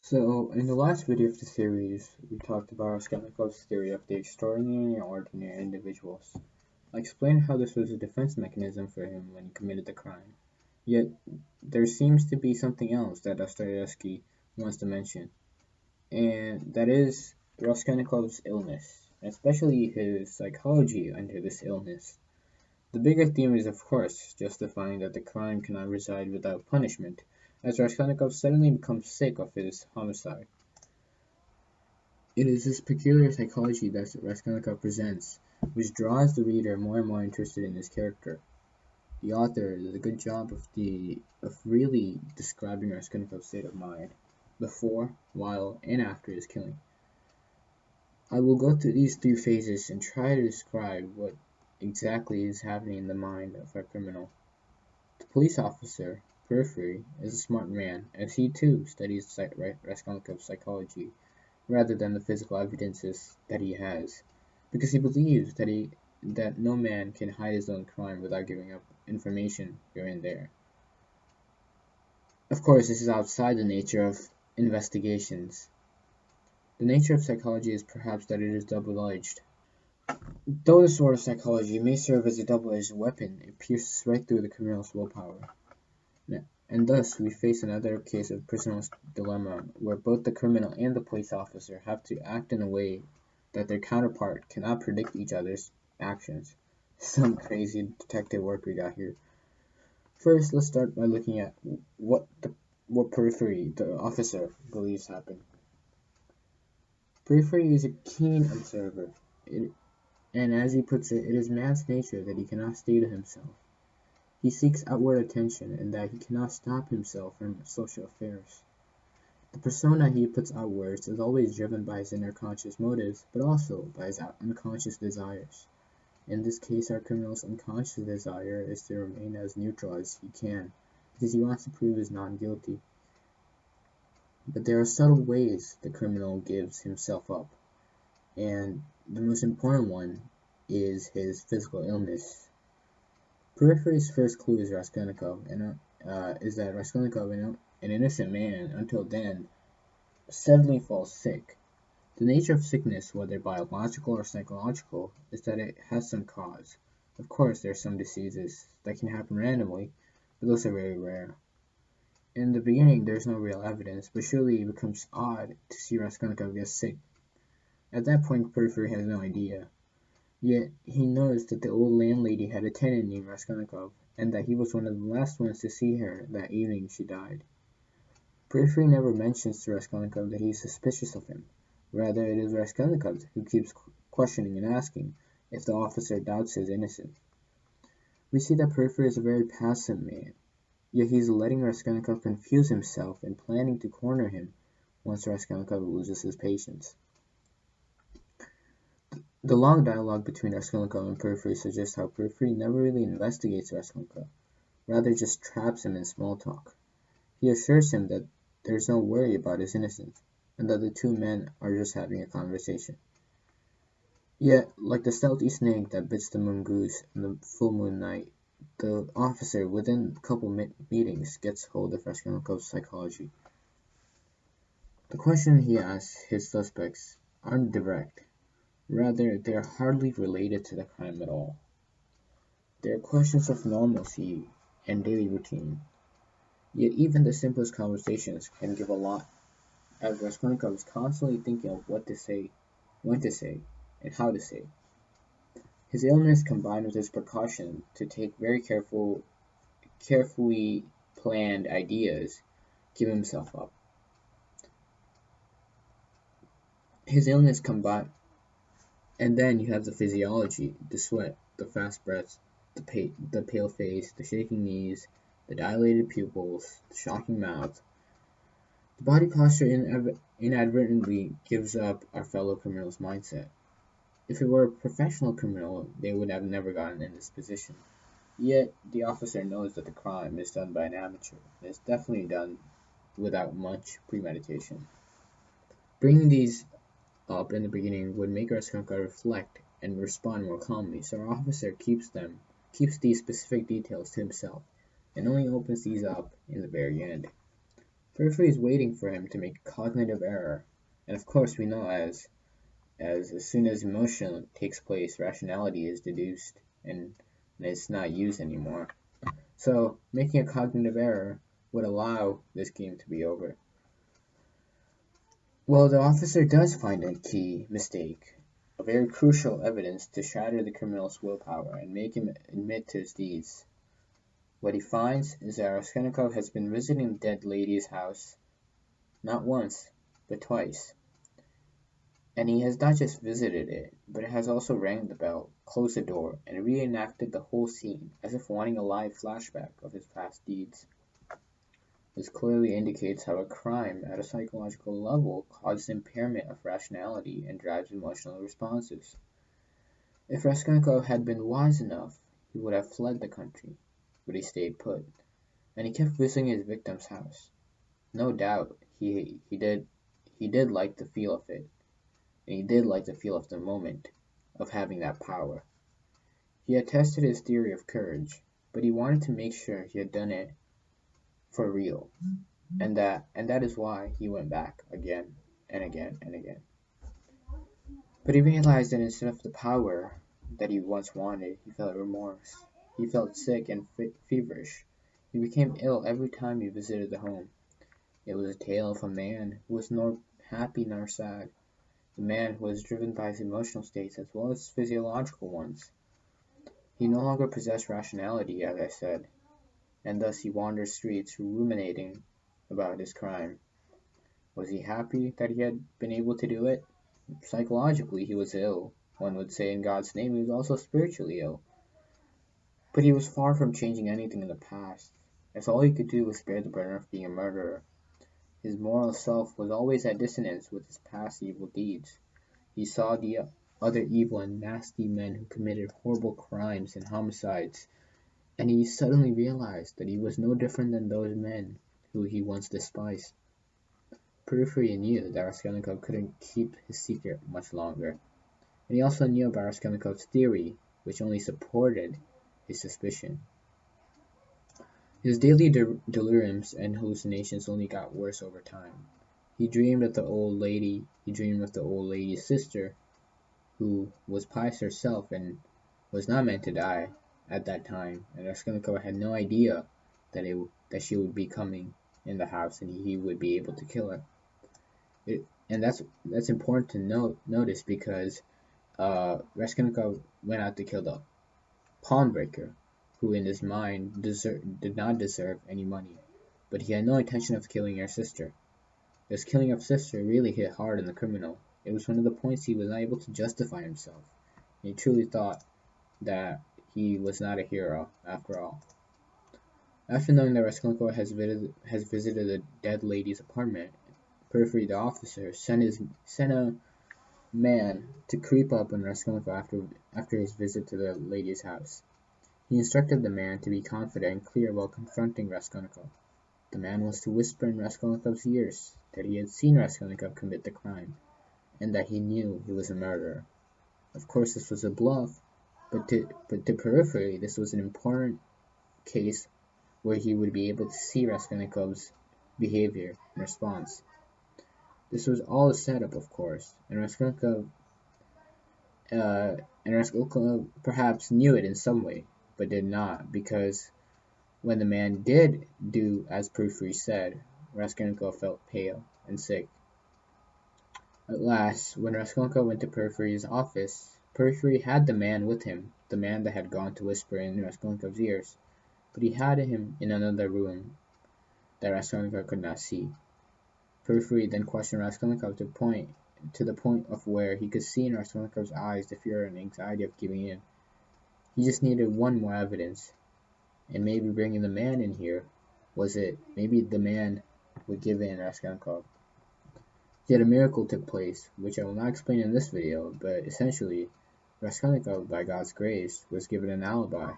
So, in the last video of the series, we talked about Raskolnikov's theory of the extraordinary and ordinary individuals. I explained how this was a defense mechanism for him when he committed the crime. Yet, there seems to be something else that Dostoevsky wants to mention, and that is Raskolnikov's illness, especially his psychology under this illness. The bigger theme is, of course, justifying that the crime cannot reside without punishment, as Raskolnikov suddenly becomes sick of his homicide. It is this peculiar psychology that Raskolnikov presents which draws the reader more and more interested in his character. The author does a good job of really describing Raskolnikov's state of mind before, while, and after his killing. I will go through these three phases and try to describe what exactly is happening in the mind of our criminal. The police officer, Periphery, is a smart man, as he too studies Raskolnikov's psychology rather than the physical evidences that he has, because he believes that no man can hide his own crime without giving up information here and there. Of course, this is outside the nature of investigations. The nature of psychology is perhaps that it is double-edged. Though this sort of psychology may serve as a double-edged weapon, it pierces right through the criminal's willpower. And thus we face another case of personal dilemma, where both the criminal and the police officer have to act in a way that their counterpart cannot predict each other's actions. Some crazy detective work we got here. First, let's start by looking at what Periphery, the officer, believes happened. Periphery is a keen observer, and as he puts it, it is man's nature that he cannot stay to himself. He seeks outward attention, and that he cannot stop himself from social affairs. The persona he puts outwards is always driven by his inner conscious motives, but also by his unconscious desires. In this case, our criminal's unconscious desire is to remain as neutral as he can, because he wants to prove he's not guilty. But there are subtle ways the criminal gives himself up, and the most important one is his physical illness. Periphery's first clue is Raskolnikov, and is that Raskolnikov, an innocent man until then, suddenly falls sick. The nature of sickness, whether biological or psychological, is that it has some cause. Of course, there are some diseases that can happen randomly, but those are very rare. In the beginning, there's no real evidence, but surely it becomes odd to see Raskolnikov get sick. At that point, Periphery has no idea. Yet, he knows that the old landlady had a tenant named Raskolnikov, and that he was one of the last ones to see her that evening she died. Periphery never mentions to Raskolnikov that he is suspicious of him. Rather, it is Raskolnikov who keeps questioning and asking if the officer doubts his innocence. We see that Periphery is a very passive man, yet he is letting Raskolnikov confuse himself and planning to corner him once Raskolnikov loses his patience. The long dialogue between Raskolnikov and Periphery suggests how Periphery never really investigates Raskolnikov, rather just traps him in small talk. He assures him that there's no worry about his innocence, and that the two men are just having a conversation. Yet, like the stealthy snake that bits the moon goose on the full moon night, the officer, within a couple meetings, gets hold of Raskolnikov's psychology. The questions he asks his suspects aren't direct. Rather, they are hardly related to the crime at all. They are questions of normalcy and daily routine. Yet even the simplest conversations can give a lot, as Raskolnikov is constantly thinking of what to say, when to say, and how to say. His illness combined with his precaution to take very carefully planned ideas give himself up. His illness combined, and then you have the physiology, the sweat, the fast breaths, the pale face, the shaking knees, the dilated pupils, the shocking mouth. The body posture inadvertently gives up our fellow criminal's mindset. If it were a professional criminal, they would have never gotten in this position. Yet, the officer knows that the crime is done by an amateur, and is definitely done without much premeditation. Bringing these up in the beginning would make Raskolnikov reflect and respond more calmly, so our officer keeps these specific details to himself, and only opens these up in the very end. Periphery is waiting for him to make cognitive error, and of course we know as soon as emotion takes place, rationality is deduced and it's not used anymore. So making a cognitive error would allow this game to be over. Well, the officer does find a key mistake, a very crucial evidence to shatter the criminal's willpower and make him admit to his deeds. What he finds is that Raskolnikov has been visiting the dead lady's house not once, but twice. And he has not just visited it, but has also rang the bell, closed the door, and reenacted the whole scene, as if wanting a live flashback of his past deeds. This clearly indicates how a crime at a psychological level causes impairment of rationality and drives emotional responses. If Raskolnikov had been wise enough, he would have fled the country, but he stayed put, and he kept visiting his victim's house. No doubt he did like the feel of it, and he did like the feel of the moment of having that power. He had tested his theory of courage, but he wanted to make sure he had done it for real, and that is why he went back again and again and again. But he realized that instead of the power that he once wanted, he felt remorse. He felt sick and feverish. He became ill every time he visited the home. It was a tale of a man who was nor happy nor sad, a man who was driven by his emotional states as well as physiological ones. He no longer possessed rationality, as I said, and thus he wandered streets ruminating about his crime. Was he happy that he had been able to do it? Psychologically, he was ill. One would say in God's name he was also spiritually ill. But he was far from changing anything in the past, as all he could do was bear the burden of being a murderer. His moral self was always at dissonance with his past evil deeds. He saw the other evil and nasty men who committed horrible crimes and homicides, and he suddenly realized that he was no different than those men who he once despised. Periphery knew that Raskolnikov couldn't keep his secret much longer, and he also knew about Raskolnikov's theory, which only supported his suspicion. His daily deliriums and hallucinations only got worse over time. He dreamed of the old lady's sister, who was pious herself and was not meant to die at that time, and Raskolnikov had no idea that she would be coming in the house and he would be able to kill her. And that's important to notice because Raskolnikov went out to kill the pawnbroker, who in his mind did not deserve any money, but he had no intention of killing her sister. This killing of sister really hit hard on the criminal. It was one of the points he was not able to justify himself. He truly thought that he was not a hero after all. After knowing that Raskolnikov has visited the dead lady's apartment, Periphery the officer sent a man to creep up on Raskolnikov after his visit to the lady's house. He instructed the man to be confident and clear while confronting Raskolnikov. The man was to whisper in Raskolnikov's ears that he had seen Raskolnikov commit the crime, and that he knew he was a murderer. Of course this was a bluff, but to Periphery this was an important case where he would be able to see Raskolnikov's behavior and response. This was all a setup, of course, and Raskolnikov perhaps knew it in some way, but did not, because when the man did do as Periphery said, Raskolnikov felt pale and sick. At last, when Raskolnikov went to Periphery's office, Periphery had the man with him, the man that had gone to whisper in Raskolnikov's ears, but he had him in another room that Raskolnikov could not see. Periphery then questioned Raskolnikov to the point of where he could see in Raskolnikov's eyes the fear and anxiety of giving in. He just needed one more evidence, and maybe bringing the man in here was it. Maybe the man would give in Raskolnikov. Yet a miracle took place, which I will not explain in this video, but essentially, Raskolnikov, by God's grace, was given an alibi.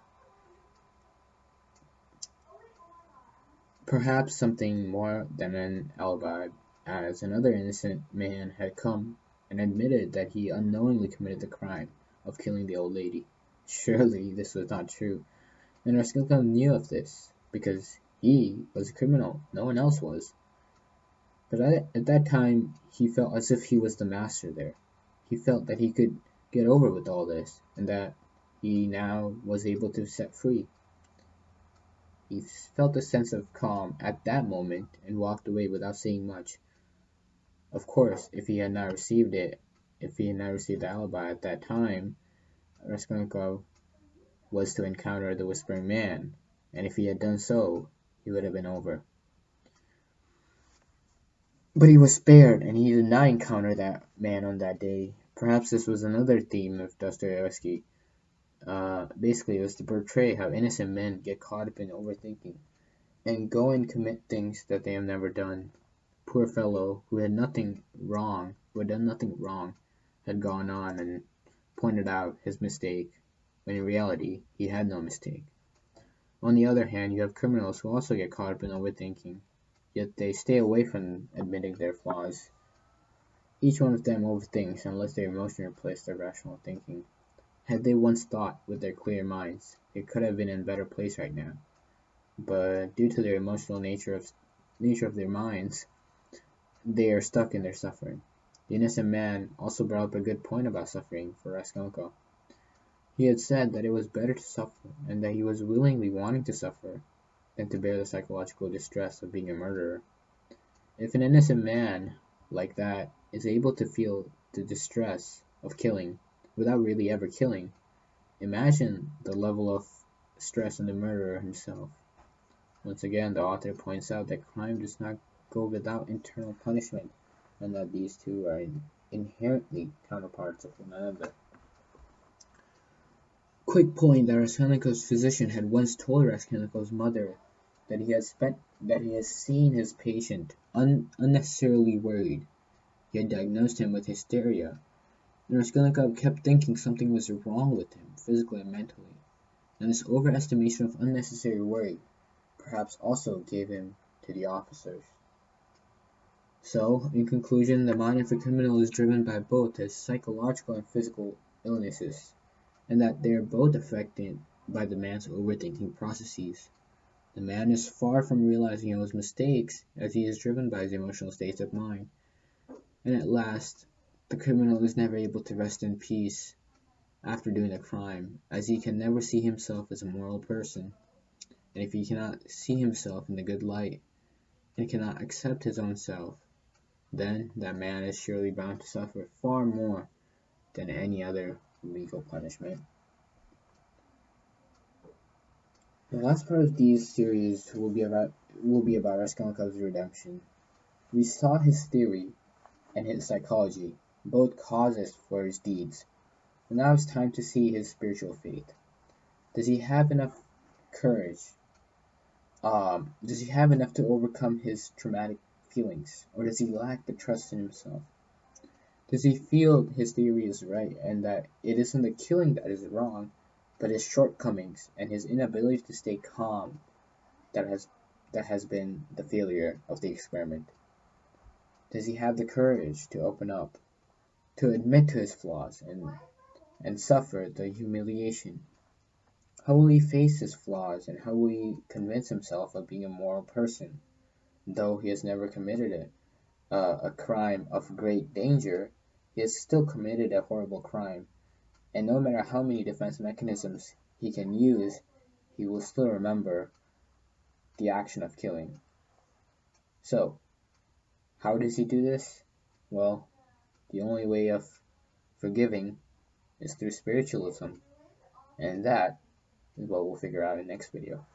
Perhaps something more than an alibi, as another innocent man had come and admitted that he unknowingly committed the crime of killing the old lady. Surely this was not true, and Raskolnikov knew of this, because he was a criminal, no one else was. But at that time, he felt as if he was the master there. He felt that he could get over with all this, and that he now was able to set free. He felt a sense of calm at that moment and walked away without saying much. Of course, if he had not received the alibi at that time, Raskolnikov was to encounter the Whispering Man, and if he had done so, he would have been over. But he was spared, and he did not encounter that man on that day. Perhaps this was another theme of Dostoevsky. Basically, it was to portray how innocent men get caught up in overthinking and go and commit things that they have never done. Poor fellow, who had done nothing wrong, had gone on and pointed out his mistake, when in reality he had no mistake. On the other hand, you have criminals who also get caught up in overthinking, yet they stay away from admitting their flaws. Each one of them overthinks unless their emotion replaces their rational thinking. Had they once thought with their clear minds, they could have been in a better place right now. But due to their emotional nature of their minds, they are stuck in their suffering. The innocent man also brought up a good point about suffering for Raskolnikov. He had said that it was better to suffer, and that he was willingly wanting to suffer, than to bear the psychological distress of being a murderer. If an innocent man like that is able to feel the distress of killing without really ever killing, imagine the level of stress on the murderer himself. Once again, the author points out that crime does not go without internal punishment, and that these two are inherently counterparts of one another. Quick point that Raskolnikov's physician had once told Raskolnikov's mother that he has seen his patient unnecessarily worried. He had diagnosed him with hysteria, and Raskolnikov kept thinking something was wrong with him, physically and mentally, and this overestimation of unnecessary worry perhaps also gave him to the officers. So, in conclusion, the mind of a criminal is driven by both his psychological and physical illnesses, and that they are both affected by the man's overthinking processes. The man is far from realizing his mistakes, as he is driven by his emotional states of mind. And at last, the criminal is never able to rest in peace after doing a crime, as he can never see himself as a moral person. And if he cannot see himself in the good light, and cannot accept his own self, then that man is surely bound to suffer far more than any other legal punishment. The last part of these series will be about Raskolnikov's redemption. We saw his theory and his psychology, both causes for his deeds. And now it's time to see his spiritual fate. Does he have enough courage? Does he have enough to overcome his traumatic feelings, or does he lack the trust in himself? Does he feel his theory is right and that it isn't the killing that is wrong, but his shortcomings and his inability to stay calm that has been the failure of the experiment? Does he have the courage to open up, to admit to his flaws and suffer the humiliation? How will he face his flaws, and how will he convince himself of being a moral person? Though he has never committed a crime of great danger, he has still committed a horrible crime, and no matter how many defense mechanisms he can use, he will still remember the action of killing. So, how does he do this? Well, the only way of forgiving is through spiritualism, and that is what we'll figure out in the next video.